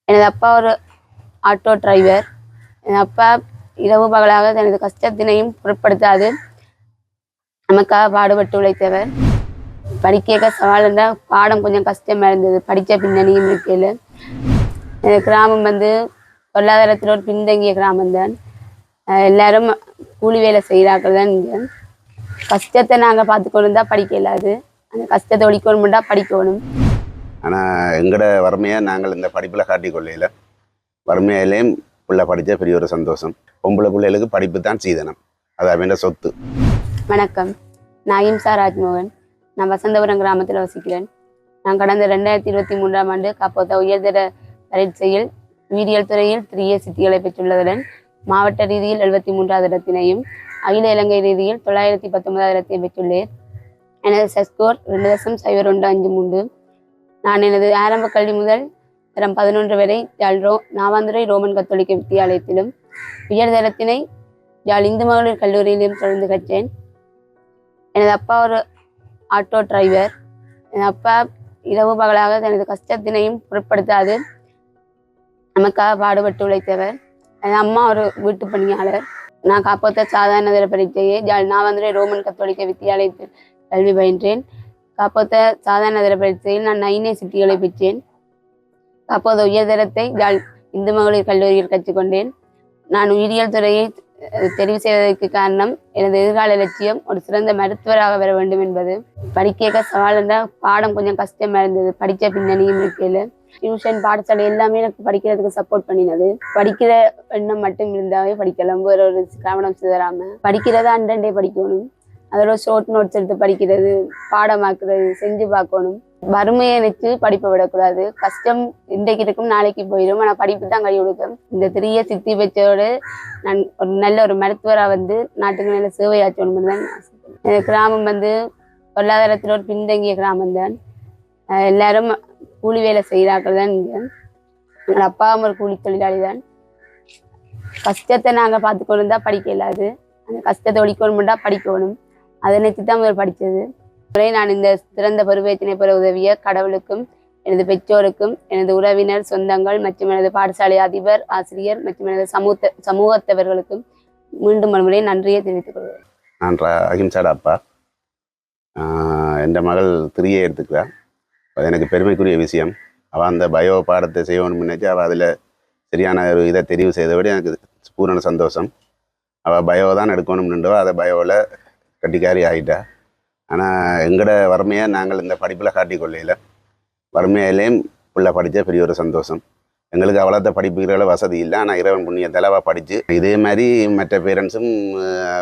எனது அப்பா ஒரு ஆட்டோ டிரைவர். என் அப்பா இரவு பகலாக தனது கஷ்டத்தினையும் பொருட்படுத்தாது நமக்காக பாடுபட்டு உழைத்தவர். படிக்க சவால் இருந்தால் பாடம் கொஞ்சம் கஷ்டமாக இருந்தது. படித்த பின்னணியும் இருக்கையில் கிராமம் பொருளாதாரத்தில் ஒரு பின்தங்கிய கிராமம்தான். எல்லாரும் கூலி வேலை செய்கிறார்கள் தான். இங்கே கஷ்டத்தை நாங்கள் பார்த்துக்கொண்டு இருந்தால் படிக்க இல்லாது, அந்த கஷ்டத்தை ஒழிக்கணும்னா படிக்கணும். ஆனால் எங்களோட வறுமையாக நாங்கள் இந்த படிப்பில் காட்டிக்கொள்ளையில் வறுமையிலேயும் பிள்ளை படித்த பெரிய ஒரு சந்தோஷம். பொம்பளை பிள்ளைகளுக்கு படிப்பு தான் சீதனம், அது அவன் சொத்து. வணக்கம், நான் இம்சா ராஜ்மோகன். நான் வசந்தபுரம் கிராமத்தில் வசிக்கிறேன். நான் கடந்த 2023ஆம் ஆண்டு காப்போத்த உயர்தர பரீட்சையில் உயிரியல் துறையில் 3A சித்திகளை பெற்றுள்ளதுடன் மாவட்ட ரீதியில் 73வது இடத்தினையும் அகில இலங்கை ரீதியில் 919வது இடத்தையும் பெற்றுள்ளேன். எனது சஸ்கோர் 2.0153. நான் எனது ஆரம்ப கல்வி முதல் தரம் 11 வரை நாவாந்துறை ரோமன் கத்தோலிக்க வித்தியாலயத்திலும் உயர்தரத்தினை யாழ் இந்து மகளிர் கல்லூரியிலும் தொடர்ந்து கற்றேன். எனது அப்பா ஒரு ஆட்டோ டிரைவர். என் அப்பா இரவு பகலாக தனது கஷ்டத்தினையும் பொருட்படுத்தாது நமக்காக பாடுபட்டு உழைத்தவர். என் அம்மா ஒரு வீட்டு பணியாளர். நான் காப்போத்த சாதாரண தர பரீட்சையை யாழ் நாவாந்துறை ரோமன் கத்தோலிக்க வித்தியாலயத்தில் கல்வி பயின்றேன். காப்போத்த சாதாரண தர பரீட்சையில் நான் 9A சித்திகளை பெற்றேன். காப்போத உயர்தரத்தை யாழ் இந்து மகளிர் கல்லூரியில் கற்றுக்கொண்டேன். நான் உயிரியல் துறையை தெரிவு செய்வதற்கு காரணம் எனது எதிர்கால லட்சியம் ஒரு சிறந்த மருத்துவராக வர வேண்டும் என்பது. படிக்க சவால் இருந்தால் பாடம் கொஞ்சம் கஷ்டமாக இருந்தது. படித்த பின்னணியும் இருக்கையில் டியூஷன் பாடசாலை எல்லாமே எனக்கு படிக்கிறதுக்கு சப்போர்ட் பண்ணினது. படிக்கிற எண்ணம் மட்டும் இருந்தாவே படிக்கலாம், வேற ஒரு கவனம் சிதறாம படிக்கிறதா அண்டே படிக்கணும். அதோட ஷார்ட் நோட்ஸ் எடுத்து படிக்கிறது, பாடமாக்குறது, செஞ்சு பார்க்கணும். வறுமையை நினைச்சு படிப்பை விடக்கூடாது. கஷ்டம் இன்றைக்கு இருக்கும், நாளைக்கு போயிடும். ஆனால் படிப்பு தான் கை கொடுக்கும். இந்த 3A சித்தி பெற்றோடு நான் ஒரு நல்ல ஒரு மருத்துவராக நாட்டுக்கு நல்ல சேவையாற்றணும் தான் ஆசைப்படுறேன். கிராமம் பொருளாதாரத்தில் ஒரு பின்தங்கிய கிராமம்தான். எல்லாரும் கூலி வேலை செய்கிறார்கள் தான். இங்கே என்னோட அப்பாவும் ஒரு கூலி தொழிலாளி தான். கஷ்டத்தை நாங்கள் பார்த்துக்கொண்டு இருந்தால் படிக்க இல்லாது, அந்த கஷ்டத்தை ஒழிக்கணும்னா படிக்கணும். அதை நினைச்சு தான் முதல் படித்தது. நான் இந்த சிறந்த பருவத்தினை பெற உதவிய கடவுளுக்கும் எனது பெற்றோருக்கும் எனது உறவினர் சொந்தங்கள் மற்றும் எனது பாடசாலை அதிபர் ஆசிரியர் மற்றும் எனது சமூகத்தவர்களுக்கும் மீண்டும் ஒரு முறை நன்றியை தெரிவித்துக் கொள்வேன். நான் அகிம்சாட அப்பா. என் மகள் 3A எடுத்துக்கிறாள். அது எனக்கு பெருமைக்குரிய விஷயம். அவள் அந்த பயோ பாடத்தை செய்யணும்னு நினைச்சு அவள் அதில் சரியான ஒரு இதை தெரிவு செய்தபடி எனக்கு பூரண சந்தோஷம். அவள் பயோ தான் எடுக்கணும்னுண்டோ அதை பயோவில் கட்டிக்காரி ஆகிட்டா. ஆனால் எங்களோட வறுமையாக நாங்கள் இந்த படிப்பில் காட்டிக்கொள்ளையில் வறுமையிலேயும் பிள்ளை படித்த பெரிய ஒரு சந்தோஷம். எங்களுக்கு அவ்வளோத்த படிப்புகளை வசதி இல்லை. ஆனால் இறைவன் புண்ணியத்தில் அவள் படித்து இதே மாதிரி மற்ற பேரண்ட்ஸும்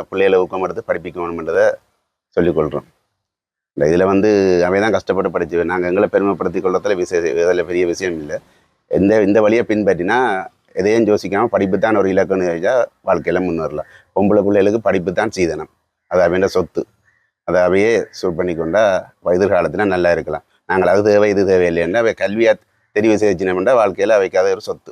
பிள்ளைகளை ஊக்கம் எடுத்து படிப்பிக்கணும்ன்றதை சொல்லிக்கொள்கிறோம். இந்த இதில் அவை தான் கஷ்டப்பட்டு படிச்சு நாங்கள் எங்களை பெருமைப்படுத்தி கொள்றதுல இதில் பெரிய விஷயம் இல்லை. இந்த வழியை பின்பற்றினா எதையும் யோசிக்காமல் படிப்பு தான் ஒரு இலக்குன்னு வச்சா வாழ்க்கையில் முன்னேறலாம். பொம்பளை பிள்ளைகளுக்கு படிப்பு தான் சீதனம், அது அவன் சொத்து. அதை அவையே சூட் பண்ணி கொண்டா எதிர்காலத்தில் நல்லா இருக்கலாம். நாங்கள் அது தேவை இது தேவையில்லைன்னா அவை கல்வியாக தெரிவு செய்யணும்னா வாழ்க்கையில் அவைக்காத ஒரு சொத்து.